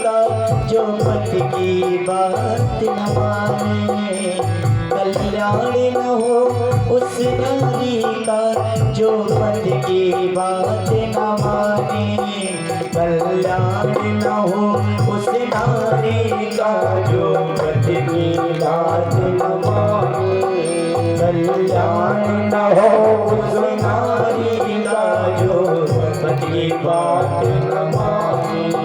का जो पति की बात न माने, कल्याण न हो उस नारी का जो पति की बात न माने, कल्याण न हो उस नारी का जो पति की बात न माने, कल्याण न हो उस नारी का जो पति की बात न माने।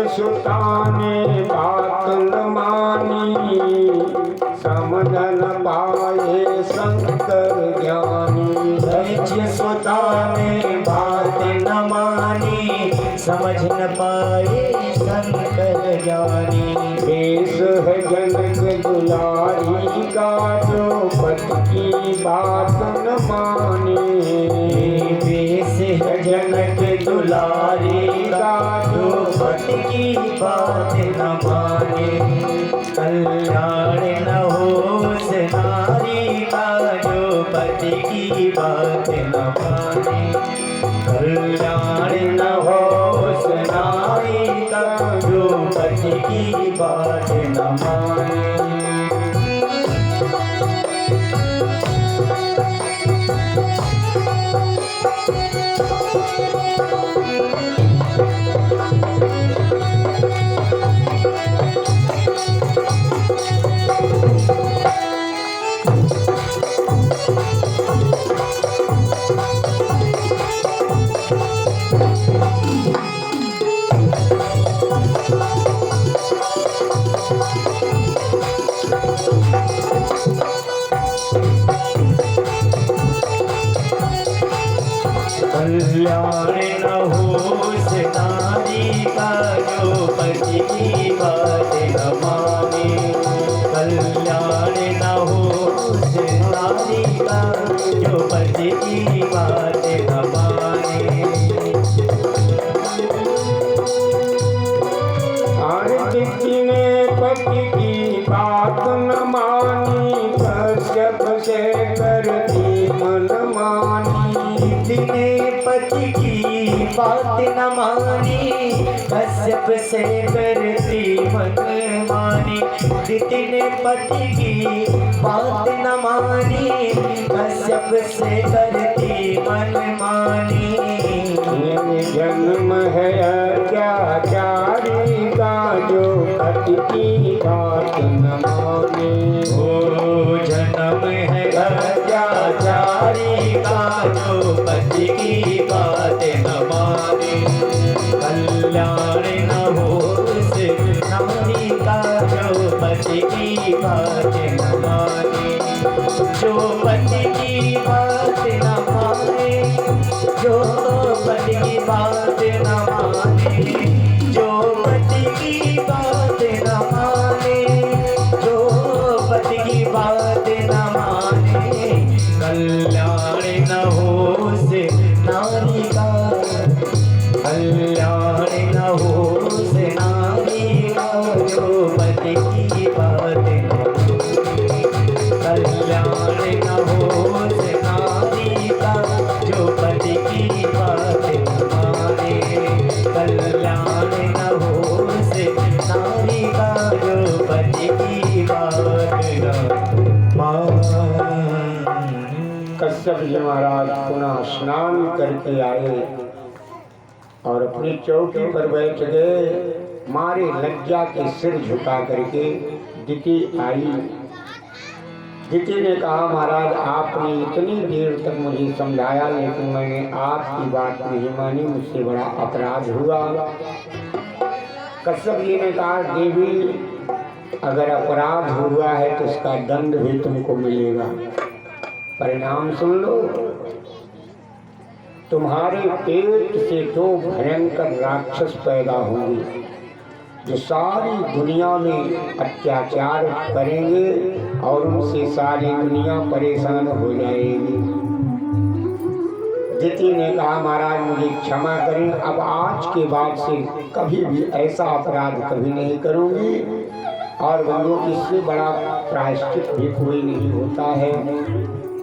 सुता ने बात न मानी, समझ न पाए शंकर ज्ञानी। सुता ने बात न मानी, समझ न पाए शंकर ज्ञानी। बेस है जनक दुलारी का जो पति की बात न माने, बेस है जनक दुलारी का जो पति की बात न माने, कल्याण न हो उस नारी का जो पति की बात न माने, कल्याण न हो उस नारी का जो पति की बात न माने। कल्याण न हो उस नारी का जो पति की बात न माने, कल्याण न हो उस नारी का जो पति की बात न माने। आरती ने पति की बात न मानी, कश्यप से करती मन मानी। ने पति की बात न मानी, कश्यप से करती मन मानी। दिति ने पति की बात न मानी, कश्यप से करती मन मानी। जन्म है अत्याचारी का जो पति की बात न माने, ओ जन्म है अत्याचारी का जो पति की बात न माने, कल्याण न हो उस नारी का जो पति की बात न माने, जो पति की बात न माने, जो पति की बात न माने, जो पति की बात न माने, जो पति की बात न माने, कल्याण न हो उस नारी का, कल्याण न हो उस नारी का जो पति की बात न माने, कल्याण न हो उस नारी का जो पति की बात न माने, कल्याण न हो उस नारी का जो पति की बात न माने। कश्यप जी महाराज पुनः स्नान करके आए और अपनी चौकी पर बैठ गए। मारे लज्जा के सिर झुका करके दिति आई। दिति ने कहा, महाराज आपने इतनी देर तक मुझे समझाया, लेकिन मैंने आपकी बात नहीं मानी, मुझसे बड़ा अपराध हुआ। कश्यप जी ने कहा, देवी अगर अपराध हुआ है तो उसका दंड भी तुमको मिलेगा, परिणाम सुन लो। तुम्हारे पेट से दो भयंकर राक्षस पैदा होंगे जो सारी दुनिया में अत्याचार करेंगे और उनसे सारी दुनिया परेशान हो जाएगी। दिति ने कहा महाराज मुझे क्षमा करें, अब आज के बाद से कभी भी ऐसा अपराध कभी नहीं करूंगी और बंधु इससे बड़ा प्रायश्चित भी कोई नहीं होता है।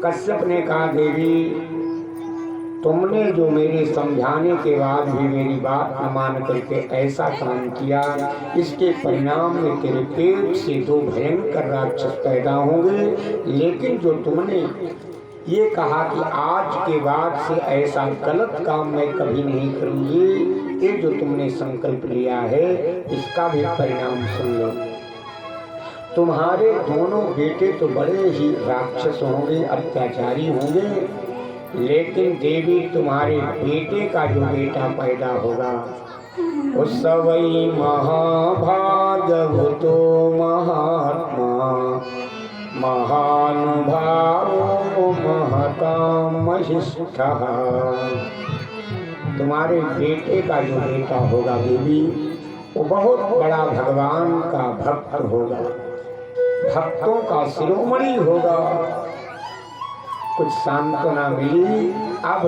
कश्यप ने कहा देवी तुमने जो मेरे समझाने के बाद भी मेरी बात न मान करके ऐसा काम किया, इसके परिणाम में तेरे पेट से दो भयंकर राक्षस पैदा होंगे। लेकिन जो तुमने ये कहा कि आज के बाद से ऐसा गलत काम मैं कभी नहीं करूंगी, ये जो तुमने संकल्प लिया है इसका भी परिणाम सुन लो। तुम्हारे दोनों बेटे तो बड़े ही राक्षस होंगे, अत्याचारी होंगे, लेकिन देवी तुम्हारे बेटे का जो बेटा पैदा होगा उस सवई महाभागवतो महात्मा महानुभावो महतां महिष्ठः। तुम्हारे बेटे का जो बेटा होगा देवी वो बहुत बड़ा भगवान का भक्त होगा, भक्तों का शिरोमणि होगा। कुछ सांत्वना मिली। अब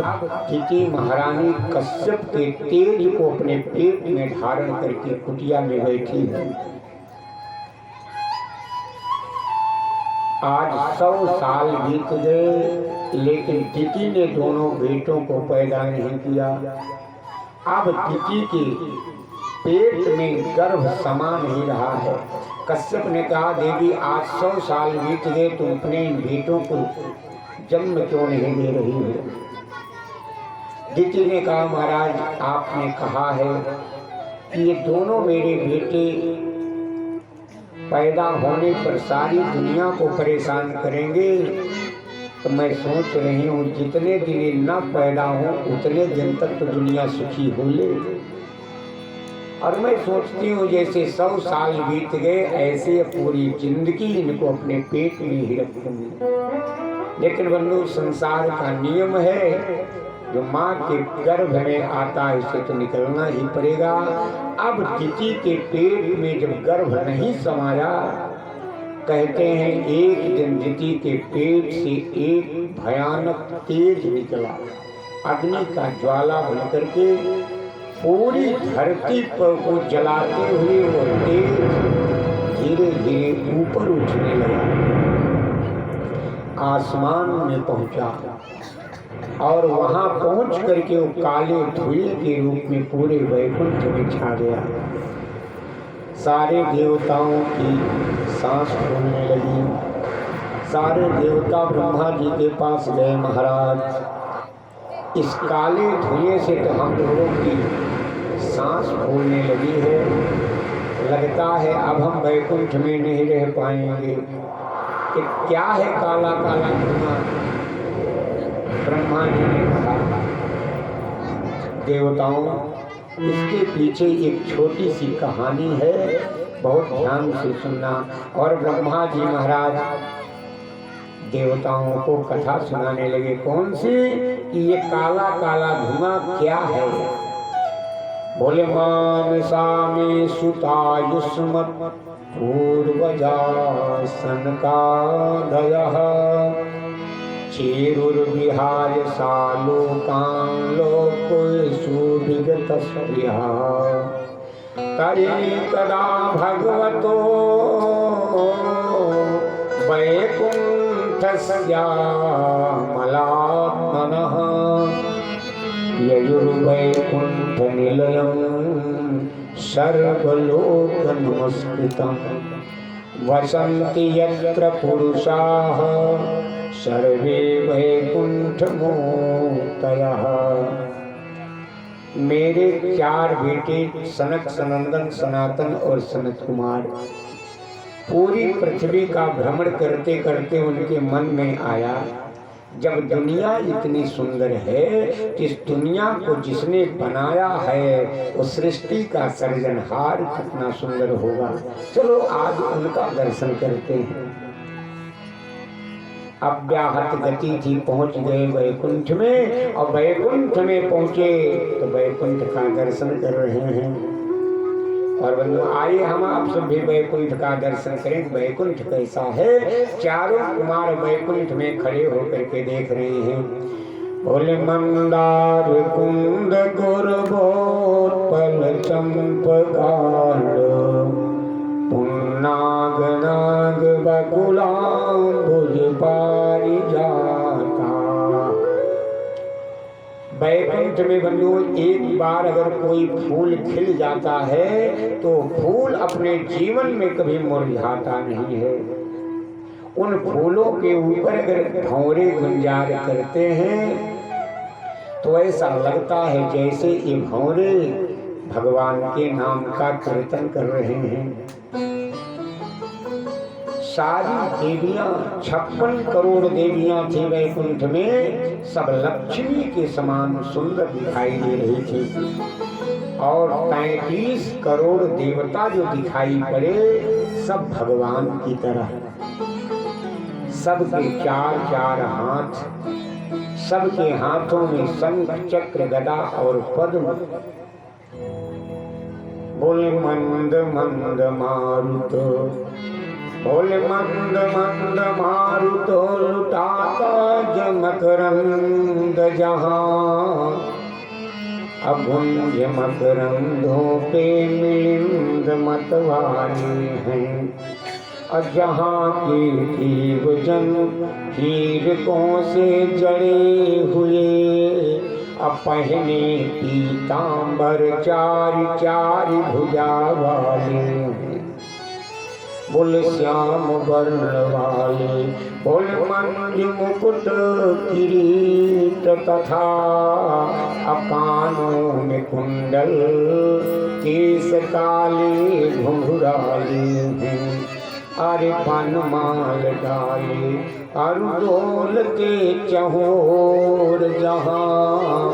दिति महारानी कश्यप के तेज को अपने पेट में धारण करके कुटिया में बैठी है। आज 100 साल बीत गए लेकिन दिति ने दोनों बेटों को पैदा नहीं किया। अब दिति के पेट में गर्भ समा नहीं रहा है। कश्यप ने कहा देवी आज 100 साल बीत गए, तुम अपने इन बेटों को जन्म क्यों नहीं दे रही हो? दिति ने कहा महाराज आपने कहा है कि ये दोनों मेरे बेटे पैदा होने पर सारी दुनिया को परेशान करेंगे, तो मैं सोच रही हूँ जितने दिन न पैदा हो उतने दिन तक तो दुनिया सुखी हो ले। और मैं सोचती हूँ जैसे 100 साल बीत गए ऐसे पूरी जिंदगी इनको अपने पेट में ही रखूंगी। लेकिन बंधु संसार का नियम है, जो माँ के गर्भ में आता है उसे तो निकलना ही पड़ेगा। अब दिति के पेट में जब गर्भ नहीं समाया, कहते हैं एक दिन दिति के पेट से एक भयानक तेज निकला, अग्नि का ज्वाला बन करके पूरी धरती पर को जलाते हुए वो तेज धीरे धीरे ऊपर उठने लगा, आसमान में पहुंचा और वहां पहुंच करके वो काले धुएं के रूप में पूरे वैकुंठ में छा गया। सारे देवताओं की सांस फूलने लगी। सारे देवता ब्रह्मा जी के पास गए, महाराज इस काले धुएं से तो हम लोगों की सांस फूलने लगी है, लगता है अब हम वैकुंठ में नहीं रह पाएंगे। कि क्या है काला काला धुआं? ब्रह्मा जी ने कहा देवताओं इसके पीछे एक छोटी सी कहानी है, बहुत ध्यान से सुनना। और ब्रह्मा जी महाराज देवताओं को कथा सुनाने लगे। कौन सी? कि ये काला काला धुआं क्या है? बोले मानसा में सुतायुष्मत् पूर्वजा सनकादयः चेरुर्विहाय सालोकान् लोकेषु विगतस्त्रियः तर्हि तदा भगवतो वैकुण्ठस्यामलात्मनः ययुर्वैकुण्ठनिलयं सर्वलोकनमस्कृतं वसन्ति यत्र पुरुषाः सर्वे वैकुंठमूर्तयः। मेरे 4 बेटे सनक, सनंदन, सनातन और सनत कुमार पूरी पृथ्वी का भ्रमण करते करते उनके मन में आया, जब दुनिया इतनी सुंदर है, इस दुनिया को जिसने बनाया है उस सृष्टि का सृजनहार कितना सुंदर होगा। चलो आज उनका दर्शन करते हैं। अव्याहत गति थी, पहुंच गए वैकुंठ में। और वैकुंठ में पहुंचे तो वैकुंठ का दर्शन कर रहे हैं। और बंधु आइए हम आप सब भी वैकुंठ का दर्शन करें। वैकुंठ कैसा है? चारों कुमार वैकुंठ में खड़े होकर के देख रहे हैं। बोले मंदार कुंद गुरबोत्पल चंपकाल पुन्नाग नाग बकुलाम्बुज पारिजाता। वैकुंठ में बंधु एक बार अगर कोई फूल खिल जाता है तो फूल अपने जीवन में कभी मुरझाता नहीं है। उन फूलों के ऊपर अगर भंवरे गुंजार करते हैं तो ऐसा लगता है जैसे ये भंवरे भगवान के नाम का कीर्तन कर रहे हैं। सारी देवियां 56 करोड़ देवियां थी वैकुंठ में, सब लक्ष्मी के समान सुंदर दिखाई दे रही थी। और 33 करोड़ देवता जो दिखाई पड़े सब भगवान की तरह, सबके 4-4 हाथ, सबके हाथों में शंख चक्र गदा और पद्म। बोले मंद मंद मारुत, बोले मंद मंद मारुत लुटाता मकरंद जहां। अभुंज मकरंदों पे मिलिंद मतवाले हैं। जहाँ की जीव जन हीरकों से जड़े हुए, पहने पीतांबर 4-4 भुजा वाले। बोले श्याम वर्ण वाले, बोले मंजु मुकुट किरीट तथा कानों में कुंडल, केस काले घुंघराले हैं। अरे बनमाल डाले अरुदोलते चहोर जहाँ,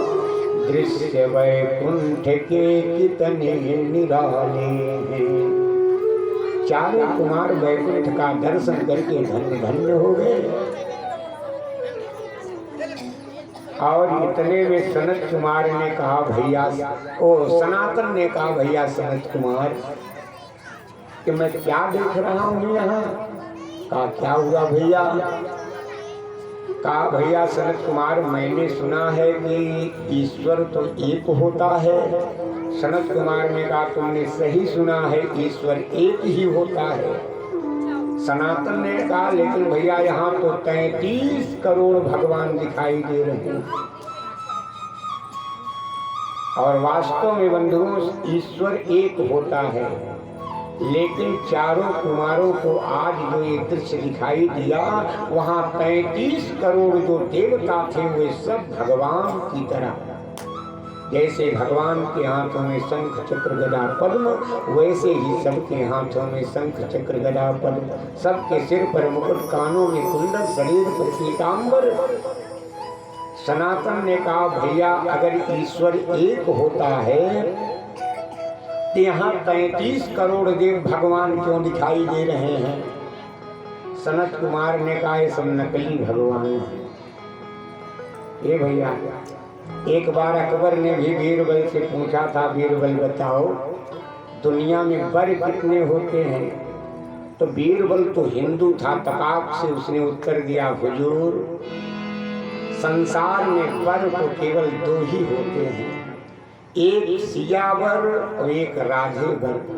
दृश्य वैकुंठ के कितने निराले हैं। चारों कुमार वैकुंठ का दर्शन करके धन्य धन्य हो गए। और इतने में सनत कुमार ने कहा भैया, सनातन ने कहा भैया सनत कुमार कि मैं क्या देख रहा हूँ यहाँ? कहा क्या हुआ भैया? कहा भैया सनत कुमार मैंने सुना है कि ईश्वर तो एक होता है। सनत कुमार ने कहा तुमने सही सुना है, ईश्वर एक ही होता है। सनातन ने कहा लेकिन भैया यहाँ तो 33 करोड़ भगवान दिखाई दे रहे हैं। और वास्तव में बंधुओं ईश्वर एक होता है, लेकिन चारों कुमारों को आज जो ये दृश्य दिखाई दिया, वहाँ 33 करोड़ जो देवता थे वे सब भगवान की तरह, जैसे भगवान के हाथों में शंख चक्र गदा पद्म, वैसे ही सबके हाथों में शंख चक्र गदा पद्म, सबके सिर पर मुकुट, कानों में कुंडल, शरीर पर पीतांबर। सनातन ने कहा भैया अगर ईश्वर एक होता है तो यहाँ 33 करोड़ देव भगवान क्यों दिखाई दे रहे हैं? सनत कुमार ने कहा ये सब नकली भगवान हैं। ये भैया एक बार अकबर ने भी बीरबल से पूछा था, बीरबल बताओ दुनिया में वर कितने होते हैं? तो बीरबल तो हिंदू था, तपाक से उसने उत्तर दिया हुजूर संसार में वर तो केवल 2 ही होते हैं, एक सियावर और एक राधेवर।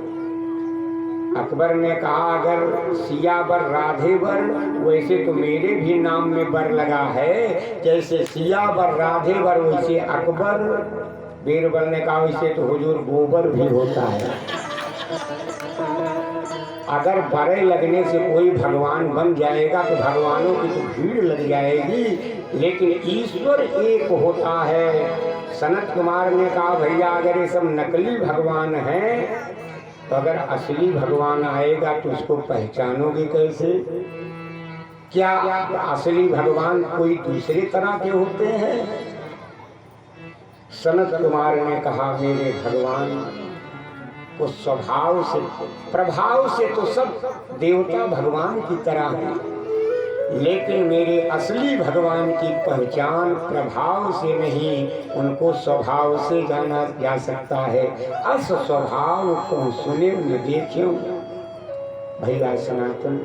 अकबर ने कहा अगर सियावर राधेवर, वैसे तो मेरे भी नाम में वर लगा है, जैसे सियावर राधेवर वैसे अकबर। बीरबल ने कहा वैसे तो हुजूर गोबर भी होता है। अगर बड़े लगने से कोई भगवान बन जाएगा तो भगवानों की तो भीड़ लग जाएगी, लेकिन ईश्वर एक होता है। सनत कुमार ने कहा भैया अगर ये सब नकली भगवान हैं तो अगर असली भगवान आएगा तो उसको पहचानोगे कैसे? क्या असली भगवान कोई दूसरी तरह के होते हैं? सनत कुमार ने कहा मेरे भगवान को स्वभाव से प्रभाव से तो सब देवता भगवान की तरह हैं, लेकिन मेरे असली भगवान की पहचान प्रभाव से नहीं, उनको स्वभाव से जाना जा सकता है। अस स्वभाव को सुने न देखियो। भैया सनातन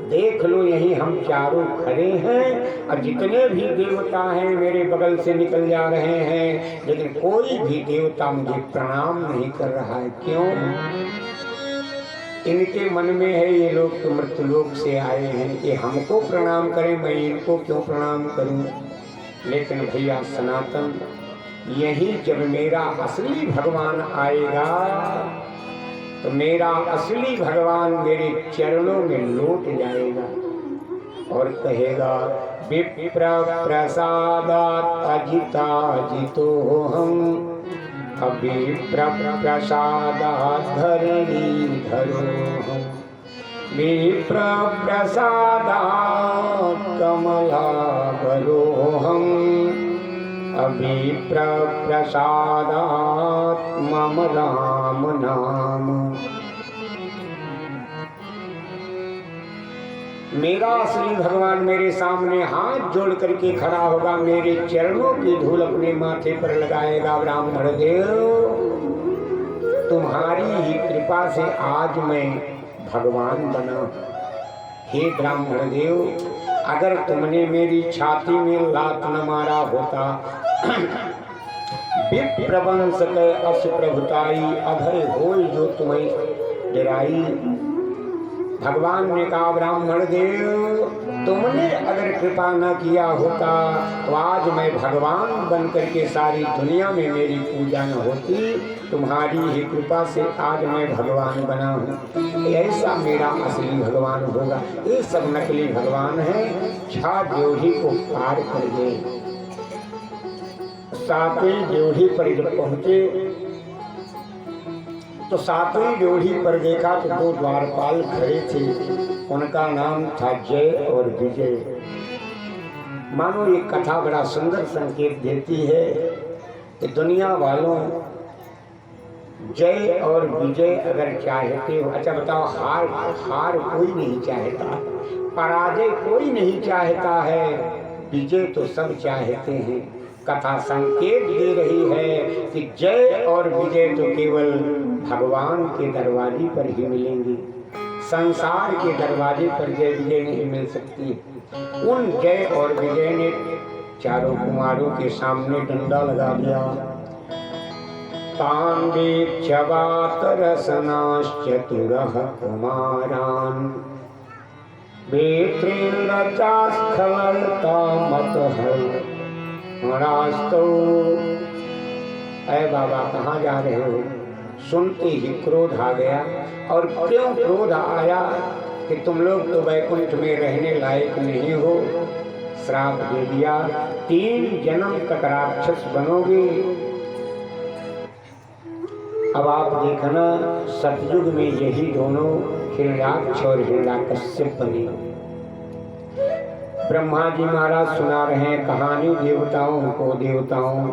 देख लो, यही हम चारों खड़े हैं और जितने भी देवता हैं मेरे बगल से निकल जा रहे हैं, लेकिन कोई भी देवता मुझे प्रणाम नहीं कर रहा है। क्यों? इनके मन में है ये लोग तो मृत्युलोक से आए हैं, ये हमको प्रणाम करें, मैं इनको क्यों प्रणाम करूं? लेकिन भैया सनातन, यही जब मेरा असली भगवान आएगा तो मेरा असली भगवान मेरे चरणों में लौट जाएगा और कहेगा, विप्र प्रसादात् अजिता जितो हम, अभिप्र प्रसादात् धरणी धरो हम, विप्र प्रसादात् कमलाभरो हम, अभिप्र प्रसादात् मम राम नाम। मेरा असली भगवान मेरे सामने हाथ जोड़ करके खड़ा होगा, मेरे चरणों की धूल अपने माथे पर लगाएगा। ब्राह्मण देव, तुम्हारी ही कृपा से आज मैं भगवान बना। हे ब्राह्मण देव, अगर तुमने मेरी छाती में लात न मारा होता, विप्रवंश के अस प्रभुताई, अभय होय जो तुम्हें डराई। भगवान ने कहा, ब्राह्मण देव, तुमने अगर कृपा न किया होता तो आज मैं भगवान बन करके सारी दुनिया में मेरी पूजा न होती। तुम्हारी ही कृपा से आज मैं भगवान बना हूँ। ऐसा मेरा असली भगवान होगा। ये सब नकली भगवान है। छा ड्योढ़ी को पार कर गए। सातवीं ड्योढ़ी पर जब पहुंचे तो सातवीं ड्योढ़ी पर देखा तो दो द्वारपाल खड़े थे। उनका नाम था जय और विजय। मानो ये कथा बड़ा सुंदर संकेत देती है कि दुनिया वालों, जय और विजय अगर चाहते हो, अच्छा बताओ, हार कोई नहीं चाहता, पराजय कोई नहीं चाहता है, विजय तो सब चाहते हैं। कथा संकेत दे रही है कि जय और विजय तो केवल भगवान के दरवाजे पर ही मिलेंगी। संसार के दरवाजे पर जय विजय नहीं मिल सकती। उन जय और विजय ने चारों कुमारों के सामने डंडा लगा दिया। तान वीक्षवात रसनाश्चतुरः कुमारान्, वेत्रेन्द्रचास्खलता मतः मरास्तो। ऐ बाबा, कहाँ जा रहे हो? सुनते ही क्रोध आ गया। और क्यों क्रोध आया कि तुम लोग तो वैकुंठ में रहने लायक नहीं हो। श्राप दे दिया, 3 जन्म तक राक्षस बनोगे। अब आप देखना, सतयुग में यही दोनों हिरण्याक्ष और हिरण्याकश्यप बने। ब्रह्मा जी महाराज सुना रहे हैं कहानी देवताओं,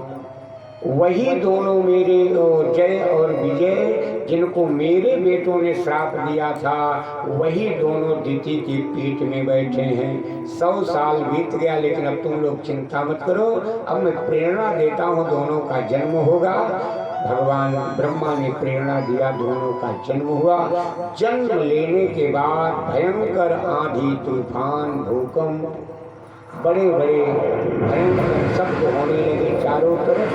वही दोनों मेरे जय और विजय, जिनको मेरे बेटों ने श्राप दिया था, वही दोनों दिति की पीठ में बैठे हैं। 100 साल बीत गया, लेकिन अब तुम लोग चिंता मत करो। अब मैं प्रेरणा देता हूँ, दोनों का जन्म होगा। भगवान ब्रह्मा ने प्रेरणा दिया, दोनों का जन्म हुआ। जन्म लेने के बाद भयंकर आंधी, तूफान, भूकंप, बड़े बड़े भयंकर शब्द होने लगे चारों तरफ।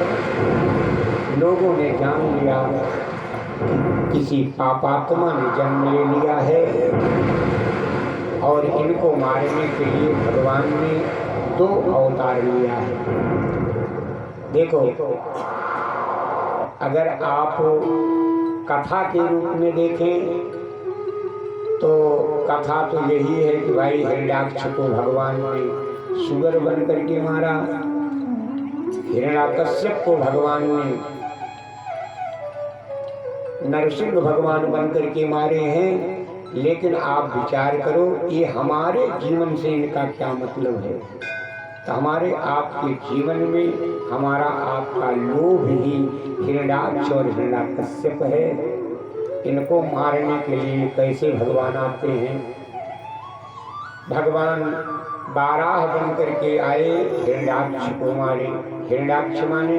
लोगों ने जान लिया किसी पापात्मा ने जन्म ले लिया है और इनको मारने के लिए भगवान ने 2 अवतार लिया है। देखो, अगर आप कथा के रूप में देखें तो कथा तो यही है कि भाई हिरण्याक्ष को भगवान ने सुगर बन करके मारा, हिरण्याकश्यप को भगवान ने नरसिंह भगवान बन करके मारे हैं। लेकिन आप विचार करो, ये हमारे जीवन से इनका क्या मतलब है? तो हमारे आपके जीवन में हमारा आपका लोभ ही हिरण्याक्ष और हिरण्याकश्यप है। इनको मारने के लिए कैसे भगवान आते हैं? भगवान बाराह बन करके आए, हिरण्याक्ष को मारे। हिरण्याक्ष माने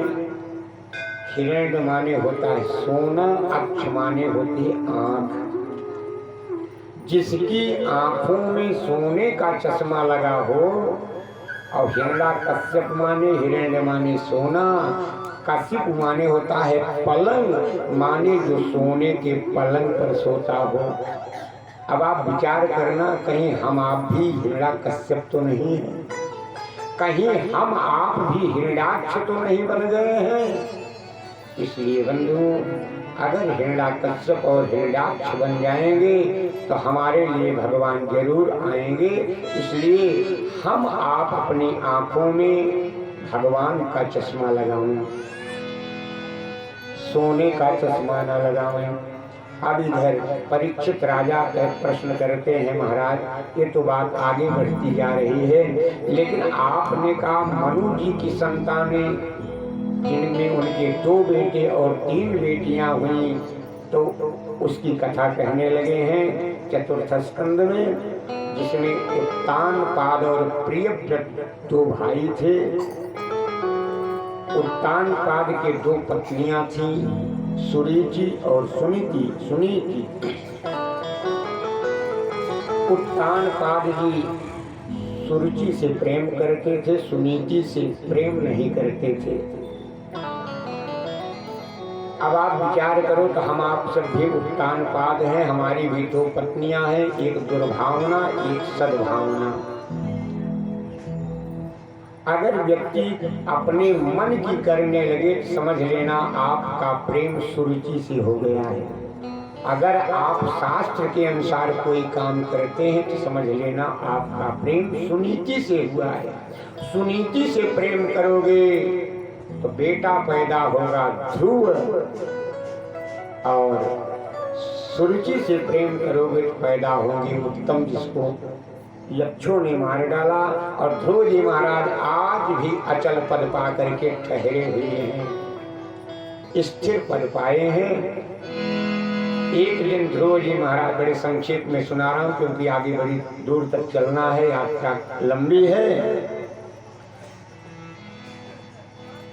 हिरण्य माने होता है सोना, अक्ष माने होती है आंख। जिसकी आंखों में सोने का चश्मा लगा हो, और हिरण्याकश्यप माने हिरण्य माने सोना, कश्यप माने होता है पलंग, माने जो सोने के पलंग पर सोता हो। अब आप विचार करना, कहीं हम आप भी हिरण्याकश्यप तो नहीं है, कहीं हम आप भी हिरण्याक्ष तो नहीं बन गए हैं। इसलिए बंधुओं, अगर हिरण्याकश्यप और हिरण्याक्ष बन जाएंगे तो हमारे लिए भगवान जरूर आएंगे। इसलिए हम आप अपनी आंखों में भगवान का चश्मा लगाएं, सोने का चश्मा न लगाएं। अब इधर परीक्षित राजा प्रश्न करते हैं, महाराज ये तो बात आगे बढ़ती जा रही है, लेकिन आपने कहा मनु जी की संतानें, जिनमें उनके 2 बेटे और 3 बेटियां हुई, तो उसकी कथा कहने लगे हैं चतुर्थ स्कंद में, जिसमें उत्तानपाद और प्रियव्रत 2 भाई थे। उत्तानपाद के 2 पत्नियां थीं, सुरुचि और सुनीति। उत्तानपाद जी सुरुचि से प्रेम करते थे, सुनीति से प्रेम नहीं करते थे। अब आप विचार करो तो हम आप सब भी उत्तानपाद हैं, हमारी भी 2 पत्नियां हैं, एक दुर्भावना एक सद्भावना। अगर व्यक्ति अपने मन की करने लगे तो समझ लेना आपका प्रेम सुरुचि से हो गया है। अगर आप शास्त्र के अनुसार कोई काम करते हैं तो समझ लेना आपका प्रेम सुनीति से हुआ है। सुनीति से प्रेम करोगे तो बेटा पैदा होगा ध्रुव, और सुरुचि से प्रेम करोगे तो पैदा होंगे उत्तम, जिसको यक्षों ने मार डाला। और ध्रुव जी महाराज आज भी अचल पद पा करके ठहरे हुए हैं, स्थिर पद पाए हैं। एक दिन ध्रुव जी महाराज, बड़े संक्षेप में सुना रहा हूं क्योंकि आगे बड़ी दूर तक चलना है, यात्रा लंबी है।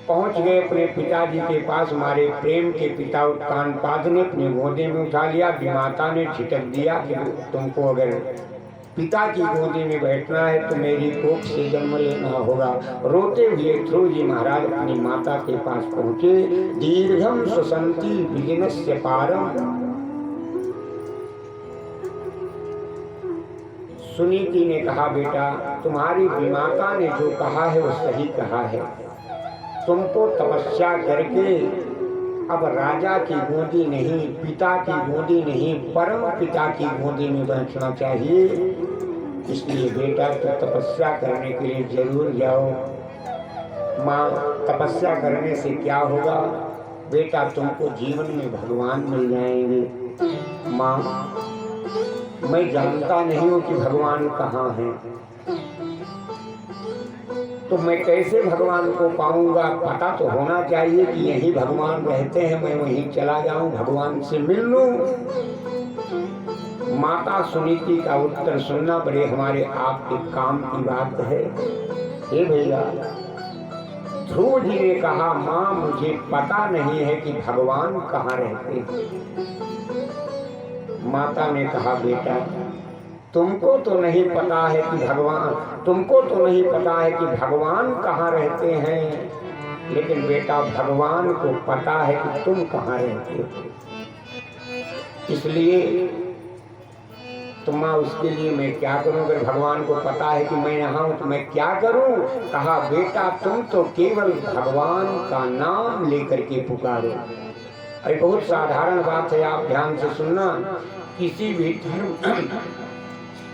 पहुंच गए अपने पिताजी के पास। हमारे प्रेम के पिता उत्तानपाद ने अपने गोदे में उठा लिया। विमाता ने झिटक दिया कि तुमको अगर पिता की गोदी में बैठना है तो मेरी कोख से जन्म लेना होगा। रोते हुए ध्रुव जी महाराज अपनी माता के पास पहुंचे। दीर्घम सुसंति विघ्नस्य पारम। सुनीति ने कहा, बेटा तुम्हारी विमाता ने जो कहा है वो सही कहा है। तुमको तपस्या करके अब राजा की गोदी नहीं, पिता की गोदी नहीं, परम पिता की गोदी में बैठना चाहिए। इसलिए बेटा तो तपस्या करने के लिए जरूर जाओ। माँ, तपस्या करने से क्या होगा बेटा, तुमको जीवन में भगवान मिल जाएंगे। माँ, मैं जानता नहीं हूँ कि भगवान कहाँ है, तो मैं कैसे भगवान को पाऊंगा? पता तो होना चाहिए कि यही भगवान रहते हैं, मैं वहीं चला जाऊं, भगवान से मिल लूं। माता सुनीति का उत्तर सुनना बड़े हमारे आपके काम की बात है। हे भैया, ध्रुव जी ने कहा, माँ मुझे पता नहीं है कि भगवान कहाँ रहते हैं। माता ने कहा, बेटा तुमको तो नहीं पता है कि भगवान कहाँ रहते हैं, लेकिन बेटा भगवान को पता है कि तुम कहाँ रहते हो। इसलिए तुम उसके लिए मैं क्या करूं? अगर भगवान को पता है कि मैं यहाँ हूँ तो मैं क्या करूं? कहा, बेटा तुम तो केवल भगवान का नाम लेकर के पुकारो। अरे बहुत साधारण बात है, आप ध्यान से सुनना। किसी भी धर्म,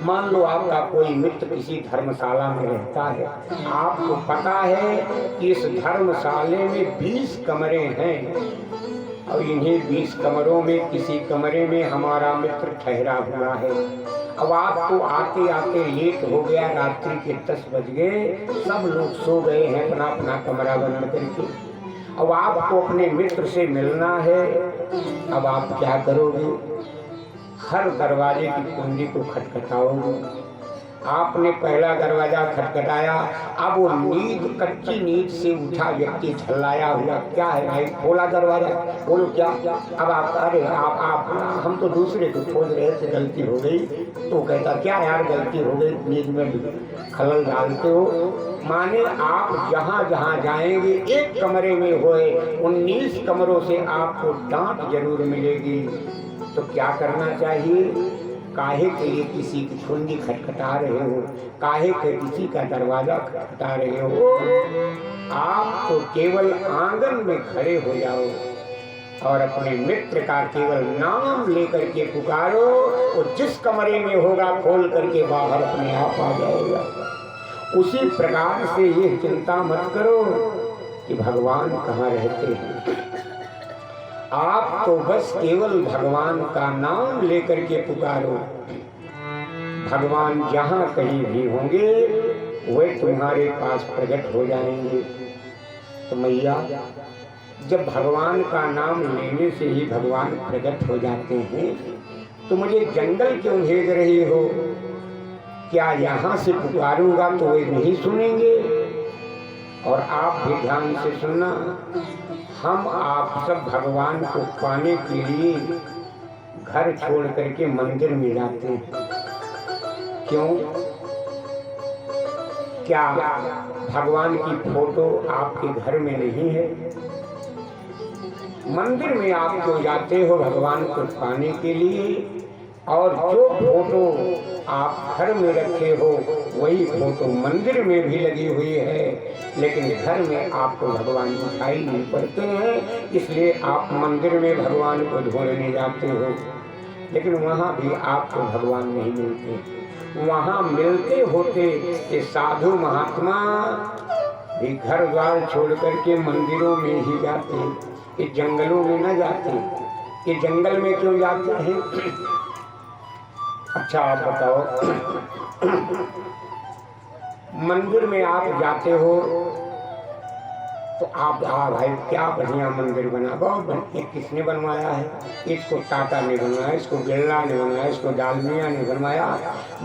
मान लो आपका कोई मित्र किसी धर्मशाला में रहता है, आपको पता है कि इस धर्मशाले में 20 कमरे हैं और इन्हीं 20 कमरों में किसी कमरे में हमारा मित्र ठहरा हुआ है। अब आपको आते आते लेट हो गया, रात्रि के 10 बज गए, सब लोग सो गए हैं अपना अपना कमरा बंद करके। अब आपको अपने मित्र से मिलना है। अब आप क्या करोगे? हर दरवाजे की कुंडी को खटखटाओगे। आपने पहला दरवाजा खटखटाया, अब वो नींद, कच्ची नींद से उठा व्यक्ति झल्लाया हुआ, क्या है भाई, खोला दरवाजा, बोलो क्या। अब आप, अरे आप हम तो दूसरे को खोज रहे थे, गलती हो गई। तो कहता क्या यार गलती हो गई, नींद में खलल डालते हो। माने आप जहाँ जहाँ जाएंगे, एक कमरे में होए 19 कमरों से आपको डांट जरूर मिलेगी। तो क्या करना चाहिए, काहे के लिए किसी की कुंडी खटखटा रहे हो, काहे के किसी का दरवाजा खटखटा रहे हो। आप तो केवल आंगन में खड़े हो जाओ और अपने मित्र का केवल नाम लेकर के पुकारो, वो जिस कमरे में होगा खोल करके बाहर अपने आप आ जाएगा। उसी प्रकार से ये चिंता मत करो कि भगवान कहाँ रहते हैं। आप तो बस केवल भगवान का नाम लेकर के पुकारो, भगवान जहाँ कहीं भी होंगे वे तुम्हारे पास प्रकट हो जाएंगे। तो मैया, जब भगवान का नाम लेने से ही भगवान प्रकट हो जाते हैं, तो मुझे जंगल क्यों भेज रही हो? क्या यहाँ से पुकारूंगा तो वे नहीं सुनेंगे? और आप भी ध्यान से सुनना, हम आप सब भगवान को पाने के लिए घर छोड़ करके मंदिर में जाते हैं। क्यों? क्या भगवान की फोटो आपके घर में नहीं है? मंदिर में आप क्यों जाते हो? भगवान को पाने के लिए। और जो फोटो आप घर में रखे हो वही फोटो मंदिर में भी लगी हुई है, लेकिन घर में आपको भगवान दिखाई नहीं पड़ते हैं, इसलिए आप मंदिर में भगवान को ढूंढने जाते हो। लेकिन वहाँ भी आपको भगवान नहीं मिलते। वहाँ मिलते होते कि साधु महात्मा भी घर द्वार छोड़ करके मंदिरों में ही जाते, ये जंगलों में न जाते। ये जंगल में क्यों जाते हैं? अच्छा आप बताओ, मंदिर में आप जाते हो तो आप भाई क्या बढ़िया मंदिर बना, बहुत बढ़िया। किसने बनवाया है? इसको टाटा ने बनवाया, इसको बिरला ने बनवाया, इसको डालमिया ने बनवाया।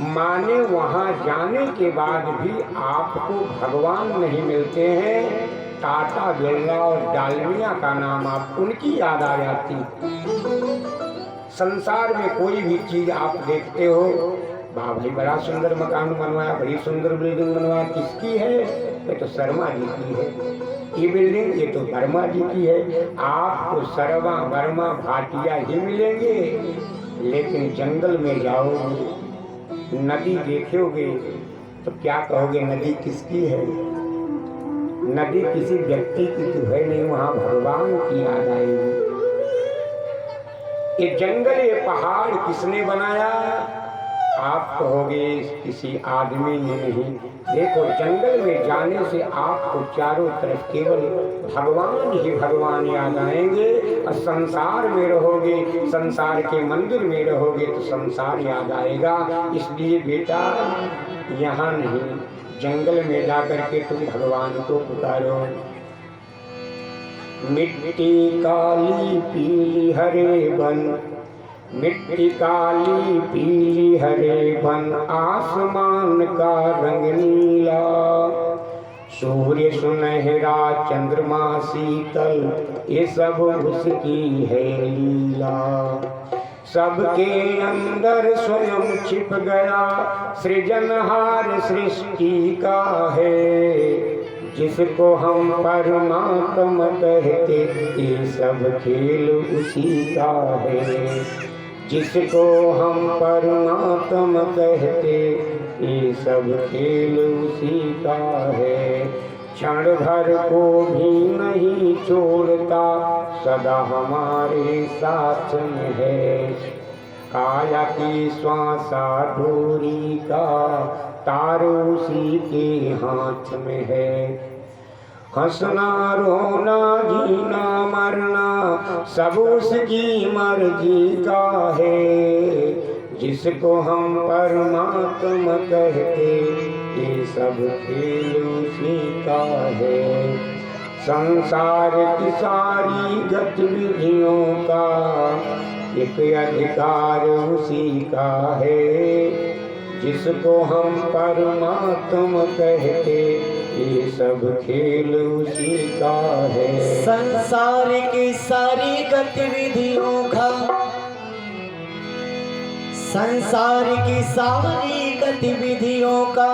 माने वहाँ जाने के बाद भी आपको भगवान नहीं मिलते हैं। टाटा, बिरला और डालमिया का नाम आप उनकी याद आ जाती। संसार में कोई भी चीज आप देखते हो, वाह भाई बड़ा सुंदर मकान बनवाया, बड़ी सुंदर बिल्डिंग बनवाया, किसकी है? ये तो शर्मा जी की है। ये बिल्डिंग ये तो वर्मा जी की है। आपको शर्मा, वर्मा, भाटिया ही मिलेंगे। लेकिन जंगल में जाओगे, नदी देखोगे तो क्या कहोगे, नदी किसकी है? नदी किसी व्यक्ति की तो है नहीं, वहाँ भगवान की याद आएगी। ये जंगल, ये पहाड़ किसने बनाया? आप कहोगे किसी आदमी ने नहीं। देखो, जंगल में जाने से आपको चारों तरफ केवल भगवान ही भगवान याद आएंगे। और संसार में रहोगे, संसार के मंदिर में रहोगे तो संसार याद आएगा। इसलिए बेटा, यहाँ नहीं, जंगल में जाकर के तुम भगवान को पुकारो। मिट्टी काली पीली हरे बन, मिट्टी काली पीली हरे बन, आसमान का रंग नीला, सूर्य सुनहरा चंद्रमा शीतल, ये सब उसकी है लीला। सबके अंदर स्वयं छिप गया, सृजनहार सृष्टि का है। जिसको हम परमात्मा कहते, ये सब खेल उसी का है। जिसको हम परमात्मा कहते, ये सब खेल उसी का है। क्षण भर को भी नहीं छोड़ता, सदा हमारे साथ में है। काया की श्वासा डोरी का, तार उसी के हाथ में है। हंसना रोना जीना मरना, सब उसकी मर्जी का है। जिसको हम परमात्मा कहते, ये सब खेल उसी का है। संसार की सारी गतिविधियों का एक अधिकार उसी का है। जिसको हम परमात्मा कहते, ये सब खेल उसी का है। संसार की सारी गतिविधियों का, संसार की सारी गतिविधियों का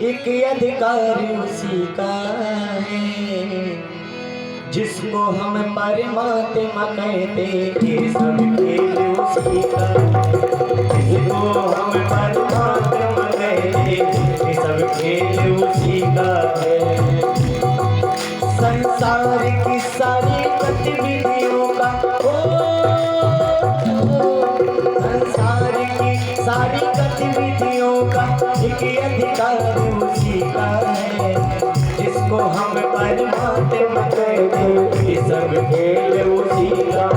एक अधिकार उसी का है। जिसको हम परमात्मा कहते, ये सब खेल उसी का। जिसको हम परमात्मा कहते, ये सब खेल उसी का है। संसार की सारी गतिविधियों का, संसार की सारी गतिविधियों का एक अधिकार उसी का है। जिसको हम परमात्मा कहते, ये सब खेल उसी का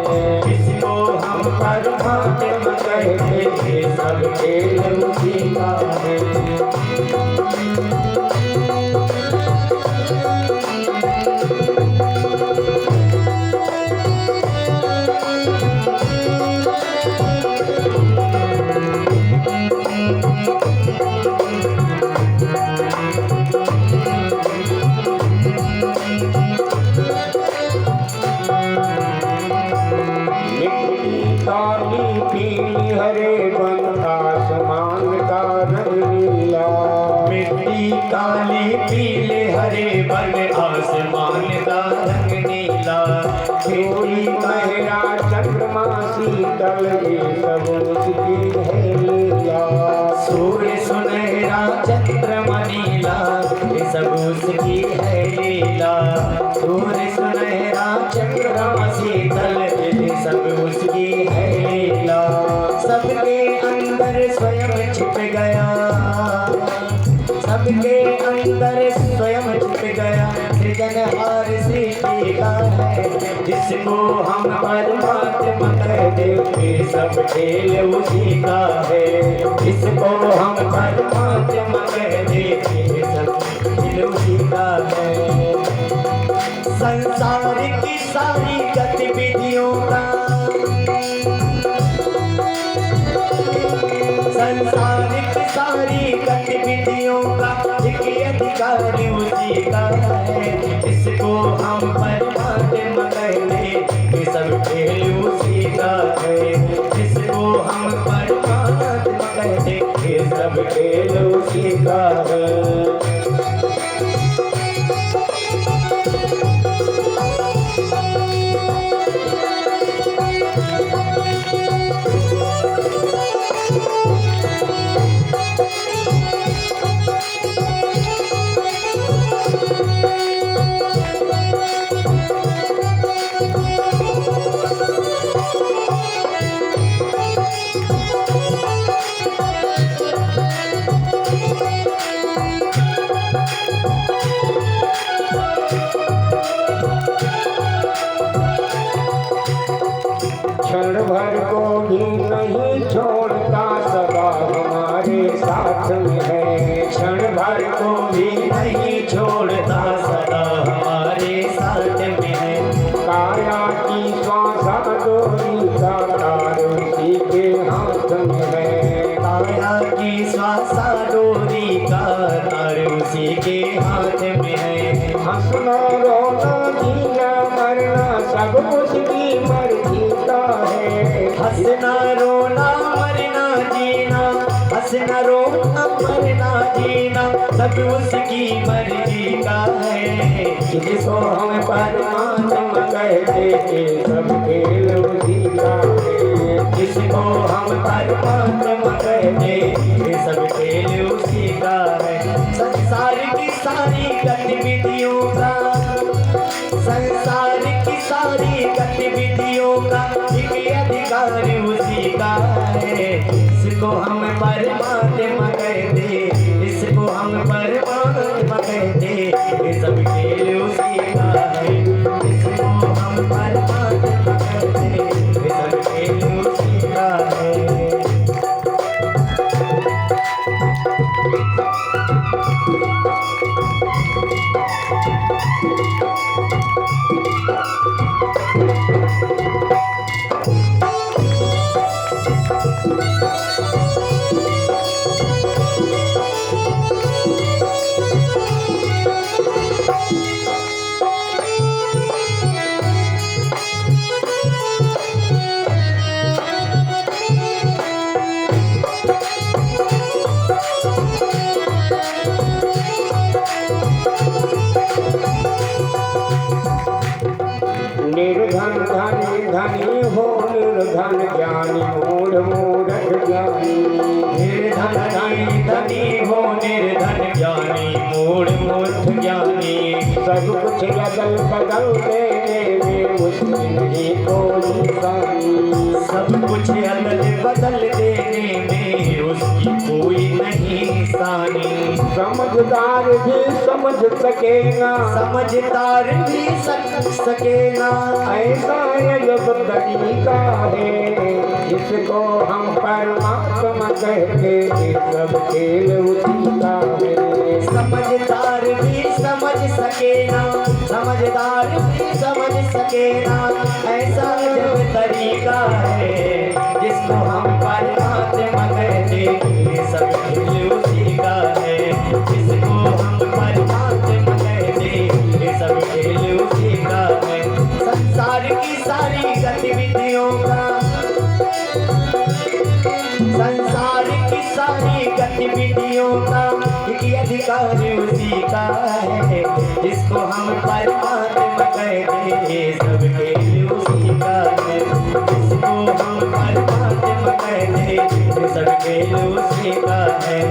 है। जिसको हम परमात्मा कहते, ये सब खेल उसी का है। काली पीले हरे बन आसमान का रंग नीला। थोड़ी गहरा चंद्रमा शीतल, ये सब उसकी है लीला। सूर्य सुनहरा चंद्रमा नीला, ये सब उसकी है लीला। सूर्य सुनहरा चंद्रमा शीतल, ये सब उसकी है लीला। सबके अंदर स्वयं छिप गया, सबके अंदर स्वयं छिप गया सृजनहार सृष्टि का है। जिसको हम परमात्मा कहते, ये सब खेल उसी का है। जिसको हम परमात्मा कहते, ये सब खेल उसी का है। संसार की सारी गतिविधियों का, संसार की सारी गतिविधियों का एक अधिकार उसी का है। इसको हम परमात्मा कहते, ये सब खेल उसी का है। जिसको हम परमात्मा कहते, ये सब खेल उसी का है। क्षण भर को भी नहीं छोड़ता, सदा हमारे साथ में है। क्षण भर को भी नहीं छोड़ता, सदा हमारे साथ में है। काया की श्वासा डोरी का तार उसी के हाथ में है। काया की श्वासा डोरी का तार उसी के हाथ में है। हंसना रोना जीना मरना सब उसकी मर्जी का है। हंसना रोना मरना जीना, हंसना रोना मरना जीना सब उसकी मर्जी का है। जिसको हम परमात्मा कहते, ये सब खेल उसी का है। जिसको हम परमात्मा कहते, ये सब खेल उसी का है। संसार की सारी गतिविधियों का, संसार की सारी गतिविधियों का एक अधिकार उसी का है। इसको हम परमात्मा कहते, इसको हम परमात्मा कहते, ये सब खेल उसी का है। इसको हम परमात्मा कहते, ये सब खेल उसी का है। निर्धन धनी धनी हो निर्धन ज्ञानी मूढ़ मूढ़ ज्ञानी। निर्धन धनी धनी हो निर्धन ज्ञानी मूढ़ मूढ़ ज्ञानी। सब कुछ अदल बदल देने में उसकी नहीं कोई कमी। सब कुछ अदल बदल देने में उसकी कोई नहीं सानी। समझदार भी समझ सकेगा समझदार भी सकेगा। ऐसा अजब तरीका है जिसको हम परमात्मा कहते सब खेल उसी का है। समझदार भी समझ सकेगा समझदार भी समझ सकेगा। ऐसा अजब तरीका है जिसको हम परमात्मा कहते ये सब खेल उसी का है। जिसको हम परमात्मा कहते ये सब खेल उसी का है। संसार की सारी गतिविधियों का संसार की सारी गतिविधियों का एक अधिकार उसी का है। जिसको हम परमात्मा कहते हैं सब खेल उसी का है। जिसको हम परमात्मा कहते हैं सब खेल उसी का है।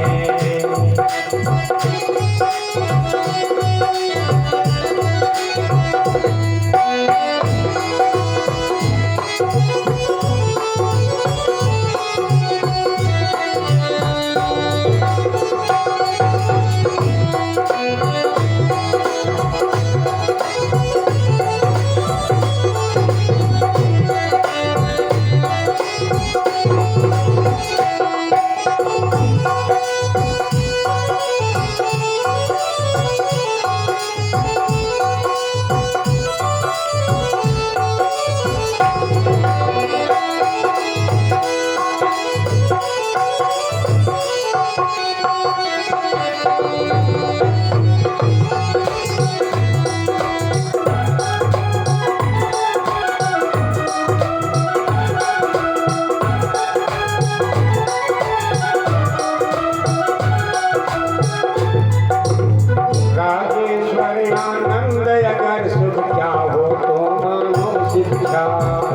राजेश्वर आनंद अगर सुख चाहो तो मानो शिक्षा।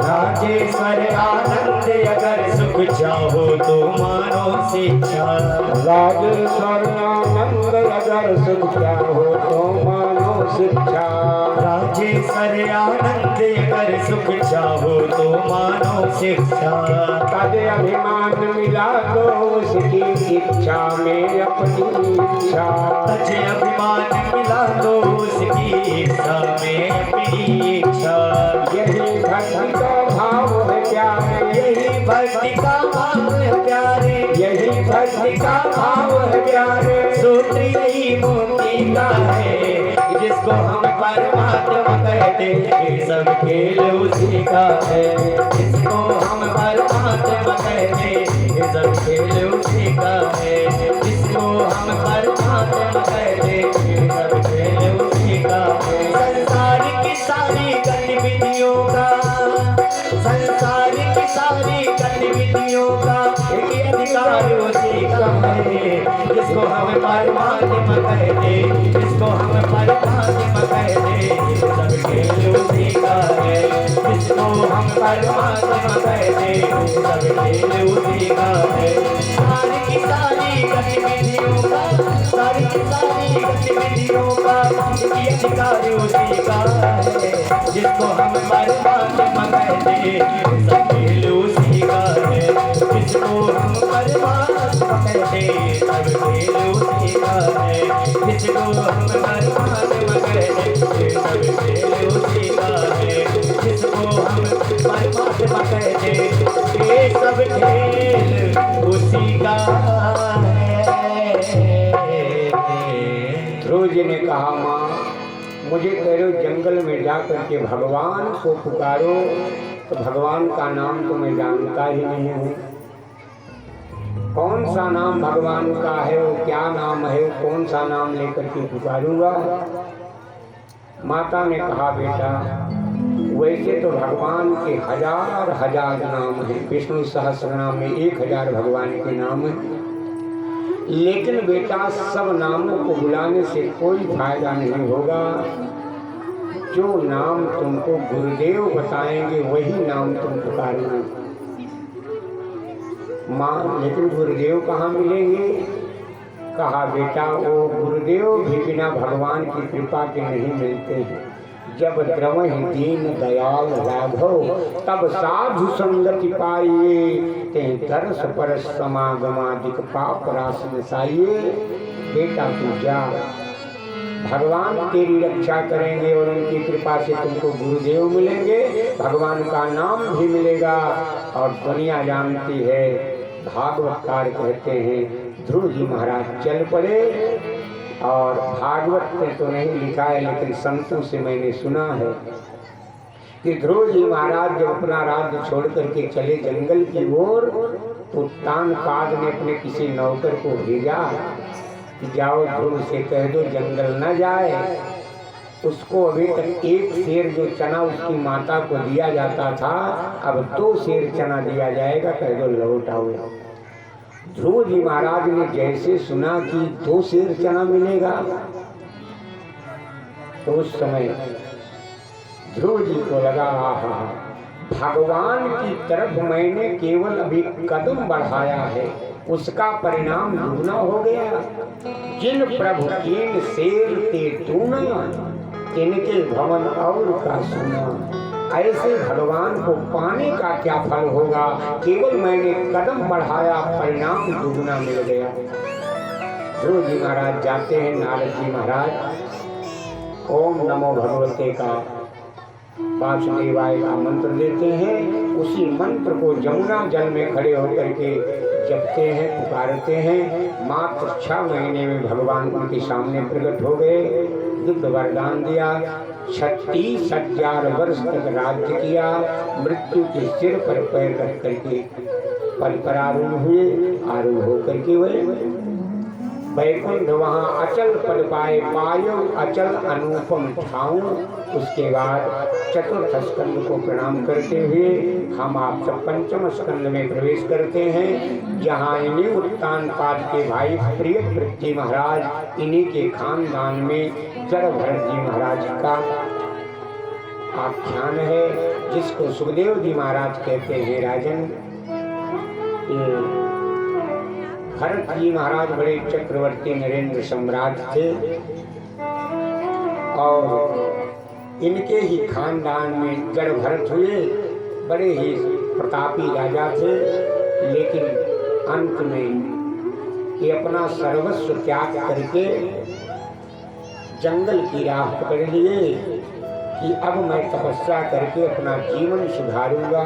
राजेश्वर आनंद अगर सुख चाहो तो मानो शिक्षा। राजेश्वर आनंद अगर सुख चाहो तो मानो शिक्षा। तद अभिमान मिला तो उसकी इच्छा में अपनी इच्छा। तज अभिमान मिला तो उसकी इच्छा में अपनी इच्छा। यही भक्ति का भाव है प्यारे। यही भक्ति का भाव है प्यारे। यही भक्ति का भाव है प्यारे। सूत्र यही मुक्ति का है जिसको हम परमात्मा कहते हैं सब खेल उसी का है। जिसको हम परमात्मा कहते हैं सब खेल उसी का है। जिसको हम परमात्मा कहते हैं सब खेल उसी का है। संसार की सारी गतिविधियों का संसार की सारी गतिविधियों का एक अधिकार उसी का है। जिसको हम परमात्मा कहते जिसको हम परमात्मा कहते सब खेल उसी का है। जिसको हम परमात्मा कहते सब खेल उसी का है। सारी की सारी गतिविधियों का सारी की सारी गतिविधियों का एक अधिकार उसी का है। जिसको हम परमात्मा कहते सब खेल उसी का है। जिसको हम परमात्मा कहते सब खेल उसी का है। जिसको हम परमात्मा कहते सब खेल उसी का है। जिसको हम परमात्मा कहते ये सब खेल उसी का है। ध्रुव जी ने कहा माँ मुझे कह रहे हो जंगल में जाकर के भगवान को पुकारो तो भगवान का नाम तो मैं जानता ही नहीं हूँ। कौन सा नाम भगवान का है वो क्या नाम है कौन सा नाम लेकर के पुकारूंगा। माता ने कहा बेटा वैसे तो भगवान के हजार हजार नाम हैं। विष्णु सहस्त्र नाम में 1000 भगवान के नाम हैं। लेकिन बेटा सब नामों को बुलाने से कोई फायदा नहीं होगा। जो नाम तुमको गुरुदेव बताएंगे वही नाम तुम पुकारोगे। माँ लेकिन गुरुदेव कहाँ मिलेंगे? कहा बेटा वो गुरुदेव भी बिना भगवान की कृपा के नहीं मिलते हैं। जब द्रवहि दीन दयाल राघव तब साधु संगति पाइए, ते दरस परस समागमादिक पाप रास नसाइए। बेटा तू जा, भगवान तेरी रक्षा करेंगे और उनकी कृपा से तुमको गुरुदेव मिलेंगे, भगवान का नाम भी मिलेगा। और दुनिया जानती है, भागवतकार कहते हैं ध्रुव जी महाराज चल पड़े। और भागवत में तो नहीं लिखा है लेकिन संतों से मैंने सुना है कि ध्रुव जी महाराज जब अपना राज्य छोड़ करके चले जंगल की ओर, तो तानपाद ने अपने किसी नौकर को भेजा कि जाओ ध्रुव से कह दो जंगल न जाए। उसको अभी तक एक शेर जो चना उसकी माता को दिया जाता था, अब 2 शेर चना दिया जाएगा, कह दो लौट आओ। ध्रुव जी महाराज ने जैसे सुना कि 2 शेर चना मिलेगा, तो उस समय ध्रुव जी को लगा आहा, भगवान की तरफ मैंने केवल अभी कदम बढ़ाया है, उसका परिणाम दुगना हो गया। जिन प्रभु कीन शेर ते दूना, इनके भवन और का सुना। ऐसे भगवान को पाने का क्या फल होगा? केवल मैंने कदम बढ़ाया, परिणाम दुगना मिल गया। ध्रुव जी महाराज जाते हैं, नारद जी महाराज ओम नमो भगवते का वासुदेवाय का मंत्र देते हैं। उसी मंत्र को जमुना जल में खड़े होकर के जपते हैं, पुकारते हैं। मात्र 6 महीने में भगवान उनके सामने प्रकट हो गए, दिव्य वरदान दिया। 36,000 वर्ष तक राज्य किया। मृत्यु के सिर पर पैर रख करके पद पर आरूढ़ हुए। आरूढ़ होकर के वे वैकुंठ वहाँ अचल पद पाए, पायो अचल अनुपम ठाऊं। उसके बाद चतुर्थ स्कंद को प्रणाम करते हुए हम आप सब पंचम स्कंद में प्रवेश करते हैं, जहाँ इन्हीं उत्तानपाद के भाई प्रियव्रत जी महाराज, इन्हीं के खानदान में जड़ भरत जी महाराज का आख्यान है, जिसको सुखदेव जी महाराज कहते हैं। राजन, भरत जी महाराज बड़े चक्रवर्ती नरेंद्र सम्राट थे और इनके ही खानदान में जड़ भरत हुए। बड़े ही प्रतापी राजा थे, लेकिन अंत में ये अपना सर्वस्व त्याग करके जंगल की राह पकड़ लिए कि अब मैं तपस्या करके अपना जीवन सुधारूंगा।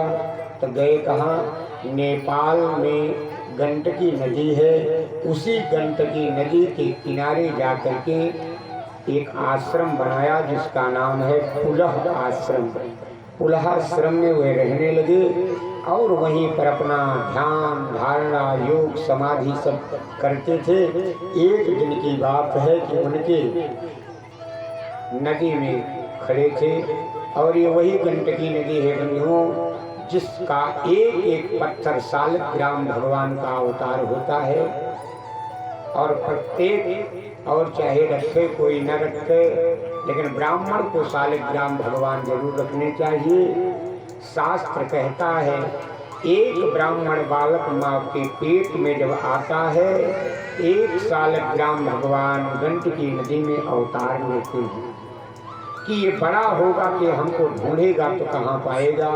तो गए कहाँ? नेपाल में गंडकी नदी है, उसी गंडकी नदी के किनारे जाकर के एक आश्रम बनाया जिसका नाम है पुलह आश्रम। पुलह आश्रम में वे रहने लगे और वहीं पर अपना ध्यान धारणा योग समाधि सब करते थे। एक दिन की बात है कि उनके नदी में खड़े थे और ये वही गंडकी नदी है बंधुओं, जिसका एक एक पत्थर सालग्राम भगवान का अवतार होता है। और प्रत्येक, और चाहे रखे कोई न रखे, लेकिन ब्राह्मण को सालग्राम भगवान जरूर रखने चाहिए। शास्त्र कहता है एक ब्राह्मण बालक माँ के पेट में जब आता है, 1 सालग्राम भगवान गंडकी नदी में अवतार लेते हैं कि ये बड़ा होगा कि हमको ढूंढेगा तो कहाँ पाएगा।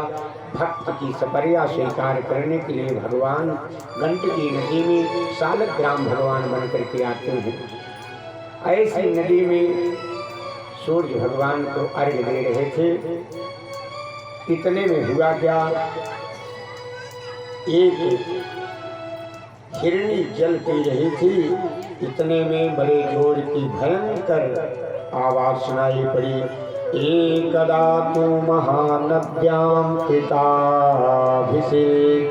भक्त की सपर्या स्वीकार करने के लिए भगवान गंडकी नदी में सालग्राम भगवान बन करके आते हैं। ऐसी नदी में सूर्य भगवान को अर्घ्य दे रहे थे। इतने में हुआ क्या, एक हिरणी जल पी रही थी। इतने में बड़े जोर की भयंकर आवाज सुनाई पड़ी, एकदा तु महानद्यां पिताभिषेक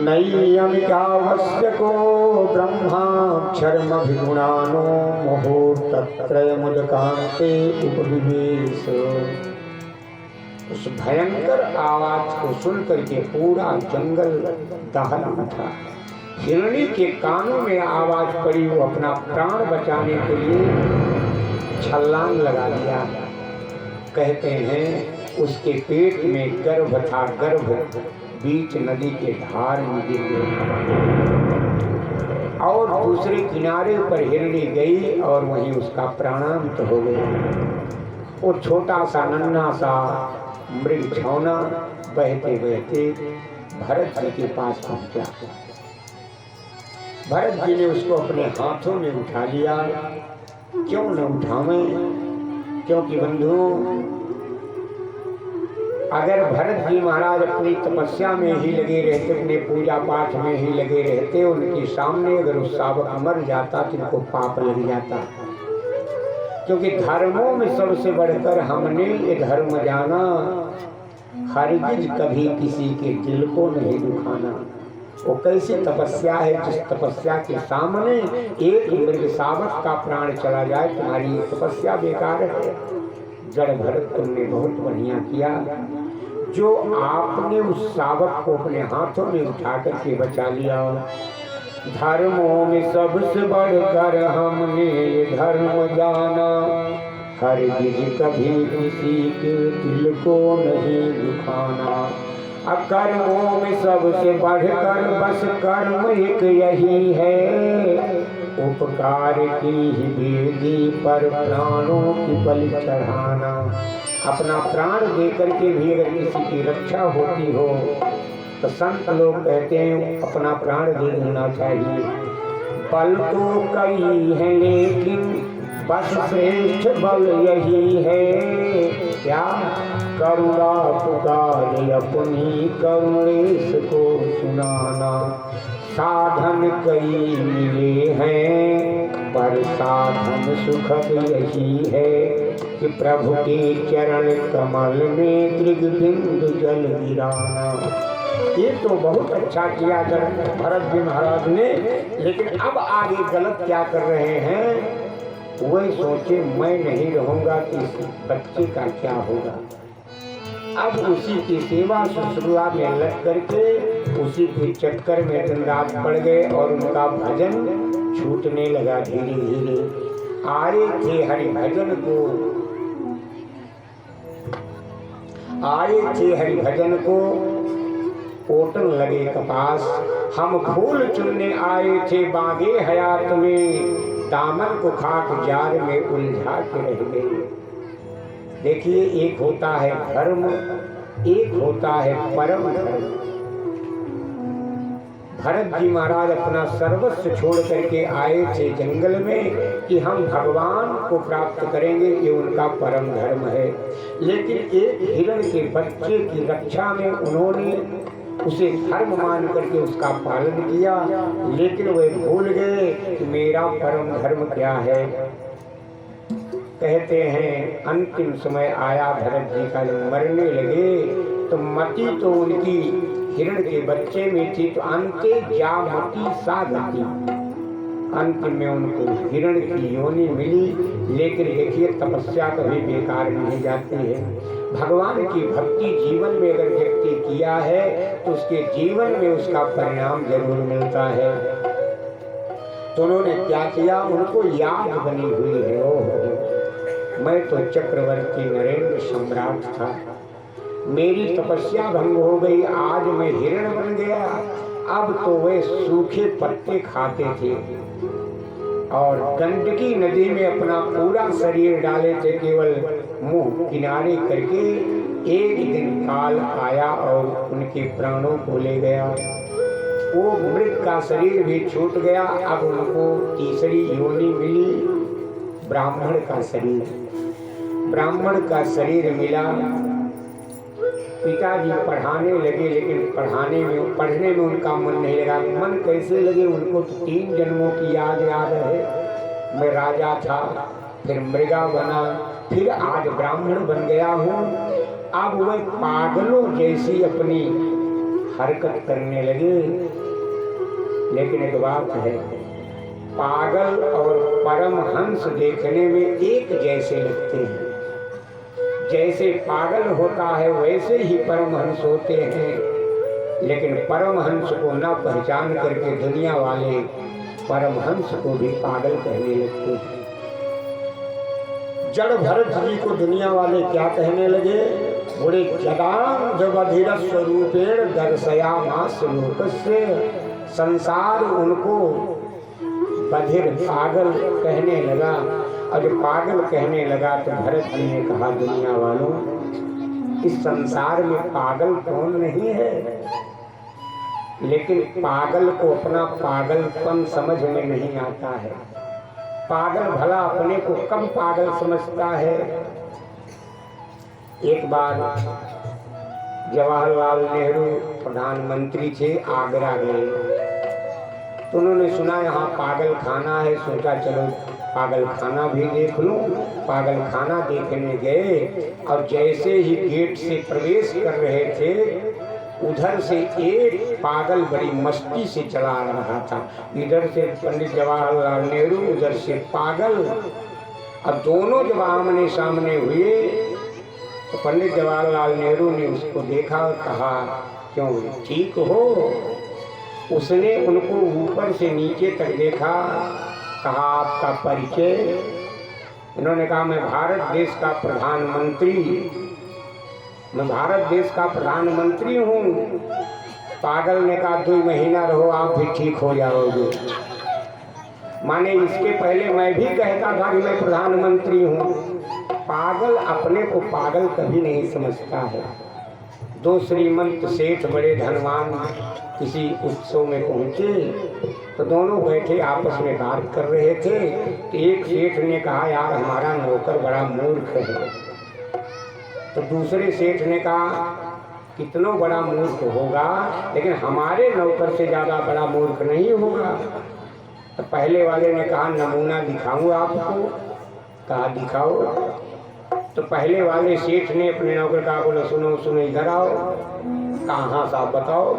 नैयमिकावश्यको ब्रह्माक्षरमभिगुणानो मुहूर्तत्रयमुदकान्ते उपविवेश। उस भयंकर आवाज को सुन करके पूरा जंगल दहल उठा। हिरणी के कानों में आवाज पड़ी, वो अपना प्राण बचाने के लिए छलांग लगा दिया। कहते हैं उसके पेट में गर्भ था, गर्भ बीच नदी के धार में गिर गया और दूसरे किनारे पर हिरणी गई और वहीं उसका प्राणांत हो गया। वो छोटा सा नन्हा सा मृग छौना बहते बहते भरत जी के पास पहुंचा। भरत जी ने उसको अपने हाथों में उठा लिया। क्यों न उठावें, क्योंकि बंधुओं, अगर भरत जी महाराज अपनी तपस्या में ही लगे रहते, अपने पूजा पाठ में ही लगे रहते, उनके सामने अगर उस शावक मर जाता तो इनको पाप लग जाता। क्योंकि धर्मों में सबसे बढ़कर हमने ये धर्म जाना, हरगिज कभी किसी के दिल को नहीं दुखाना। वो कैसी तपस्या है जिस तपस्या के सामने एक मृग शावक का प्राण चला जाए, तुम्हारी तपस्या बेकार है। जड़ भरत तुमने बहुत बढ़िया किया जो आपने उस शावक को अपने हाथों में उठा करके बचा लिया। धर्मों में सबसे बढ़कर हमने ये धर्म जाना, हरगिज कभी किसी के दिल को नहीं दुखाना। कर्मों में सबसे बढ़कर बस कर्म एक यही है, उपकार की ही वेदी पर प्राणों की बलि चढ़ाना। अपना प्राण देकर के भी अगर किसी की रक्षा होती हो तो संत लोग कहते हैं अपना प्राण दे देना चाहिए। बल तो कई है लेकिन बस श्रेष्ठ बल यही है, क्या करुणा पुकार अपनी करुणेश को सुनाना। साधन कई मिले हैं पर साधन सुखद यही है, कि प्रभु के चरण कमल में त्रिगबिंदु जल गिराना। ये तो बहुत अच्छा किया भरत जी महाराज ने, लेकिन अब आगे गलत क्या कर रहे हैं वही सोचे, मैं नहीं रहूंगा कि इस बच्चे का क्या होगा। अब उसी की सेवा शुश्रूषा में लग करके उसी के चक्कर में दिन रात पड़ गए और उनका भजन छूटने लगा धीरे धीरे। आए थे हरि भजन को, आए थे हरि भजन को ओटन लगे कपास। हम फूल चुनने आए थे बागे हयात में, दामन को खाक जार में उलझा के रह गए। देखिए, एक होता है धर्म, एक होता है परम धर्म। भरत जी महाराज अपना सर्वस्व छोड़ करके आए थे जंगल में कि हम भगवान को प्राप्त करेंगे, ये उनका परम धर्म है। लेकिन एक हिरण के बच्चे की रक्षा में उन्होंने उसे धर्म मान करके उसका पालन किया, लेकिन वे भूल गए कि मेरा परम धर्म क्या है। कहते हैं अंतिम समय आया भरत जी का, जब मरने लगे तो मति तो उनकी हिरण के बच्चे में थी, तो अंते जा मति सा गति, अंतिम में उनको हिरण की योनि मिली। लेकिन देखिए, तपस्या कभी बेकार नहीं जाती है। भगवान की भक्ति जीवन में अगर व्यक्ति किया है तो उसके जीवन में उसका परिणाम जरूर मिलता है। तो उन्होंने क्या किया, उनको याद बनी हुई है, ओह मैं तो चक्रवर्ती नरेंद्र सम्राट था, मेरी तपस्या भंग हो गई, आज मैं हिरण बन गया। अब तो वे सूखे पत्ते खाते थे और गंडकी नदी में अपना पूरा शरीर डाले थे, केवल मुंह किनारे करके। एक दिन काल आया और उनके प्राणों को ले गया। वो मृत का शरीर भी छूट गया। अब उनको तीसरी योनि मिली, ब्राह्मण का शरीर। ब्राह्मण का शरीर मिला। पिताजी पढ़ाने लगे, लेकिन पढ़ने में उनका मन नहीं लगा। मन कैसे लगे, उनको तो 3 जन्मों की याद है। मैं राजा था, फिर मृगा बना, फिर आज ब्राह्मण बन गया हूँ। अब वह पागलों जैसी अपनी हरकत करने लगे। लेकिन एक बात है, पागल और परमहंस देखने में एक जैसे लगते हैं। जैसे पागल होता है वैसे ही परमहंस होते हैं, लेकिन परमहंस को न पहचान करके दुनिया वाले परमहंस को भी पागल कहने लगते हैं। जड़ भरत जी को दुनिया वाले क्या कहने लगे, बोले जदाम जब अधीर स्वरूपेण दर्शयामास लोकस्य। संसार उनको बधिर पागल कहने लगा, और जब पागल कहने लगा तो भरत जी ने कहा दुनिया वालों, इस संसार में पागल कौन नहीं है, लेकिन पागल को अपना पागलपन समझ में नहीं आता है। पागल भला अपने को कम पागल समझता है। एक बार जवाहरलाल नेहरू प्रधानमंत्री थे, आगरा गए तो उन्होंने सुना यहाँ पागल खाना है, सोचा चलो पागल खाना भी देख लूं। पागल खाना देखने गए और जैसे ही गेट से प्रवेश कर रहे थे, उधर से एक पागल बड़ी मस्ती से चला रहा था। इधर से पंडित जवाहरलाल नेहरू, उधर से पागल। अब दोनों जब आमने सामने हुए तो पंडित जवाहरलाल नेहरू ने उसको देखा और कहा, क्यों ठीक हो? उसने उनको ऊपर से नीचे तक देखा, कहा आपका परिचय? उन्होंने कहा मैं भारत देश का प्रधानमंत्री हूँ। पागल ने कहा 2 महीना रहो, आप भी ठीक हो जाओगे। माने इसके पहले मैं भी कहता था कि मैं प्रधानमंत्री हूँ। पागल अपने को पागल कभी नहीं समझता है। 2 श्रीमंत सेठ बड़े धनवान किसी उत्सव में पहुँचे तो दोनों बैठे आपस में बात कर रहे थे। तो एक सेठ ने कहा यार हमारा नौकर बड़ा मूर्ख है। तो दूसरे सेठ ने कहा कितना बड़ा मूर्ख होगा, लेकिन हमारे नौकर से ज़्यादा बड़ा मूर्ख नहीं होगा। तो पहले वाले ने कहा नमूना दिखाऊं आपको। कहा दिखाओ। तो पहले वाले सेठ ने अपने नौकर कहा बोला सुनो सुनो इधर आओ। कहाँ साहब बताओ।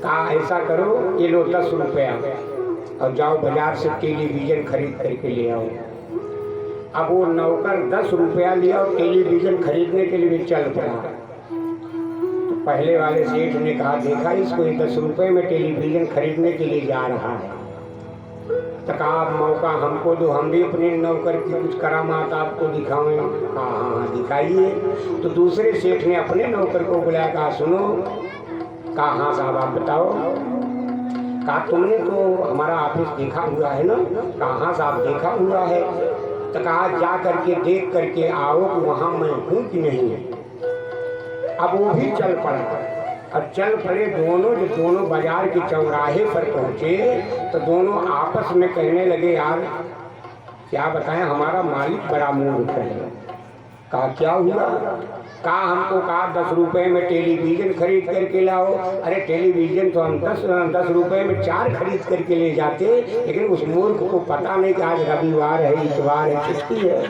कहा ऐसा करो, ये लो 10 रुपया और जाओ बाजार से टेलीविज़न खरीद करके ले आओ। अब वो नौकर 10 रुपया लिया और टेलीविज़न खरीदने के लिए चल पड़ा। तो पहले वाले सेठ ने कहा देखा इसको, 10 रुपये में टेलीविज़न खरीदने के लिए जा रहा है। तो कहा मौका हमको दो, हम भी अपने नौकर की कुछ करामात आपको दिखाएं। कहा हाँ दिखाइए। तो दूसरे सेठ ने अपने नौकर को बुलाया, कहा सुनो। कहा हाँ साहब आप बताओ। कहा तुमने तो हमारा ऑफिस देखा हुआ है ना? कहा हाँ साहब देखा हुआ है। तो कहा जा करके देख करके आओ कि वहाँ मैं हूँ कि नहीं। अब वो भी चल पड़ा और चल पड़े दोनों। जो दोनों बाजार के चौराहे पर पहुँचे तो दोनों आपस में कहने लगे यार क्या बताएं हमारा मालिक बड़ा मूर्ख है। कहा क्या हुआ? कहा हमको कहा 10 रुपये में टेलीविज़न खरीद करके लाओ। अरे टेलीविज़न तो हम 10 रुपये में 4 खरीद करके ले जाते, लेकिन उस मूर्ख को पता नहीं कि आज रविवार है, इतवार है, छुट्टी है,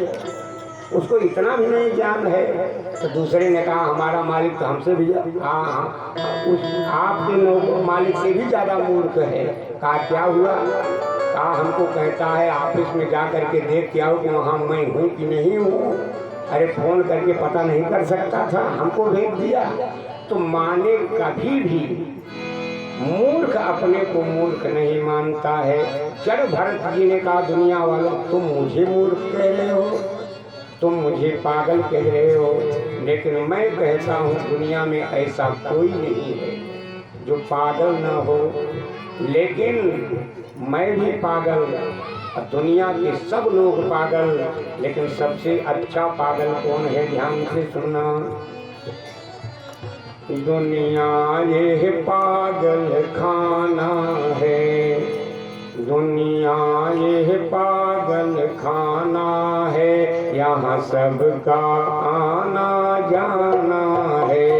उसको इतना भी नहीं ज्ञान है। तो दूसरे ने कहा हमारा मालिक तो हमसे भी हाँ उस आपके मालिक से भी ज़्यादा मूर्ख है। कहा क्या हुआ? कहा हमको कहता है ऑफिस में जा करके देख के आओ कि वहाँ मैं हूँ कि नहीं हूँ। अरे फ़ोन करके पता नहीं कर सकता था, हमको भेज दिया। तो माने कभी भी मूर्ख अपने को मूर्ख नहीं मानता है। जड़ भरत जी ने कहा दुनिया वालों तुम मुझे मूर्ख कह रहे हो, तुम मुझे पागल कह रहे हो, लेकिन मैं कहता हूँ दुनिया में ऐसा कोई नहीं है जो पागल ना हो। लेकिन मैं भी पागल, दुनिया के सब लोग पागल, लेकिन सबसे अच्छा पागल कौन है? ध्यान से सुनना। दुनिया ये पागल खाना है, दुनिया ये पागल खाना है, यहाँ सबका आना जाना है।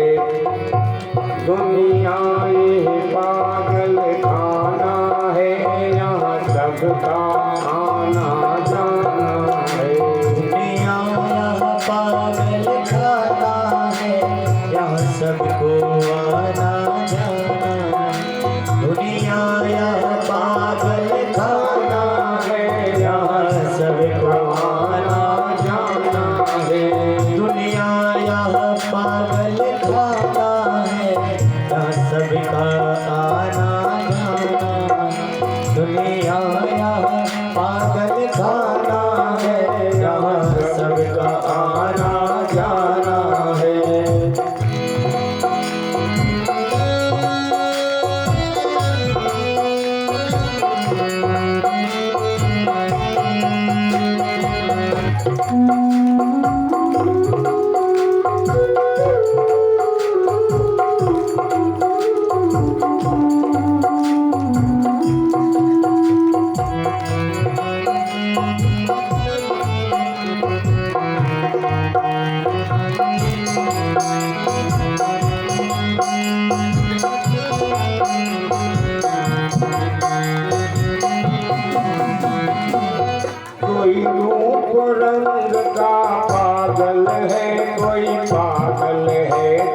दुनिया ये पागल खाना है, यहाँ सबका आना जाना है। दुनिया यहाँ पागल खाना है, यहाँ सबको आना जाना। दुनिया यहाँ पागल खाना है, यहाँ सबको आना जाना है। दुनिया यहाँ पागल खाना है, यहाँ सबका आना जाना। दुनिया यहाँ पागल खाना है, यहाँ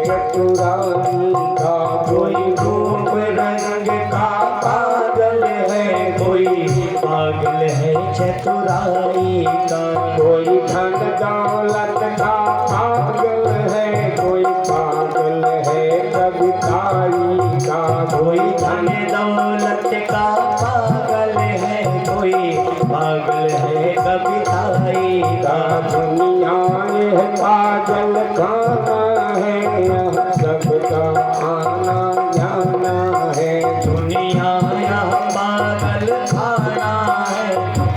चतुराई का, कोई रूप रंग का पागल है, कोई पागल है चतुराई का। कोई धन दौलत का पागल है, कोई पागल है कविताई का। कोई धन दौलत का पागल है, कोई पागल है कविताई का। दुनिया यह पागल खाना है, यहाँ सबका आना जाना है। दुनिया यह पागल खाना है,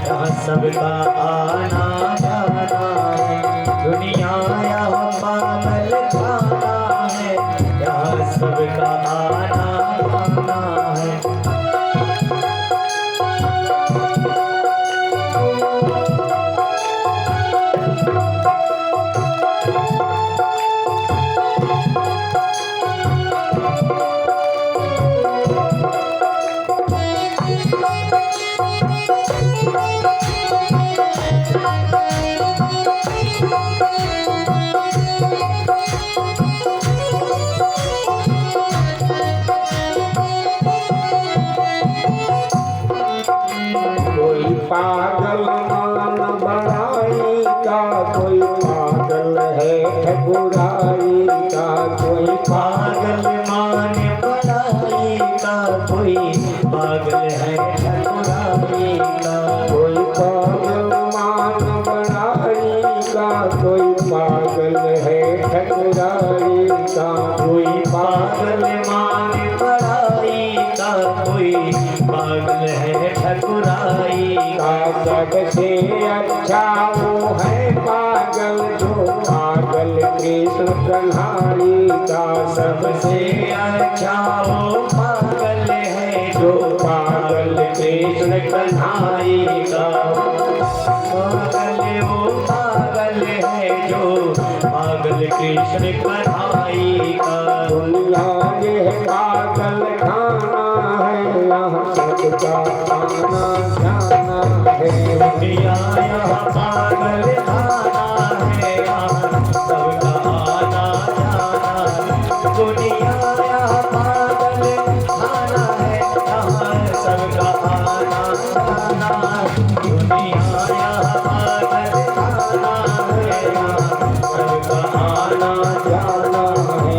यहाँ सबका आना जाना है। दुनिया यह पागल खाना है, यहाँ सबका आना जाना है। कोई पागल मान बड़ाई का, कोई पागल है ठकुराई का। कोई पागल मान बड़ाई का, कोई पागल है ठकुराई का। कोई पागल मान बड़ाई का, कोई पागल है ठकुराई का। कोई पागल मान बड़ाई का, कोई पागल है ठकुराई का। सबसे अच्छा वो है पागल, जो पागल कृष्ण कन्हाई का। सबसे अच्छा वो पागल है, जो पागल कृष्ण कन्हाई का। पागल वो पागल है, जो पागल कृष्ण कन्हाई का। दुनिया ये पागल खाना है, यहाँ सबका आना जाना है। दुनिया यह पागल खाना है, यहाँ सबका आना जाना है। दुनिया यह पागल खाना है, यहाँ सबका आना जाना है। दुनिया यह पागल खाना है, यहाँ सबका आना जाना है।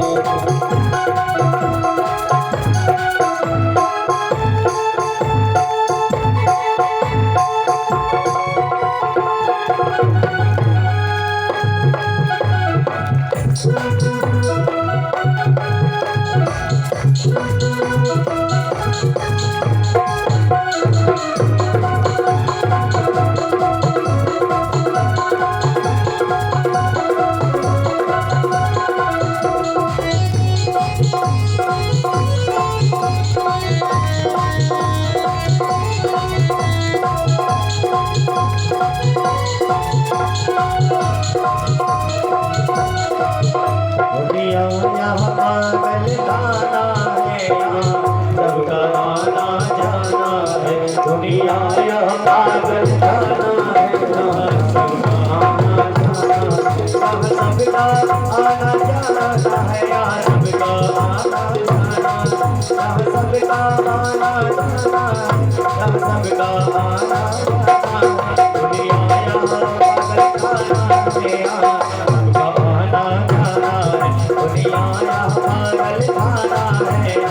दुनिया यह पागल खाना है, यहाँ सबका आना जाना है। दुनिया यह पागल खाना है, यहाँ सबका आना जाना है। यहाँ सबका आना जाना है, यहाँ सबका आना जाना है। यहाँ सबका आना जाना है, यहाँ सबका आना जाना है। दुनिया यह पागल खाना है, यहाँ सबका आना जाना है। दुनिया यह पागल खाना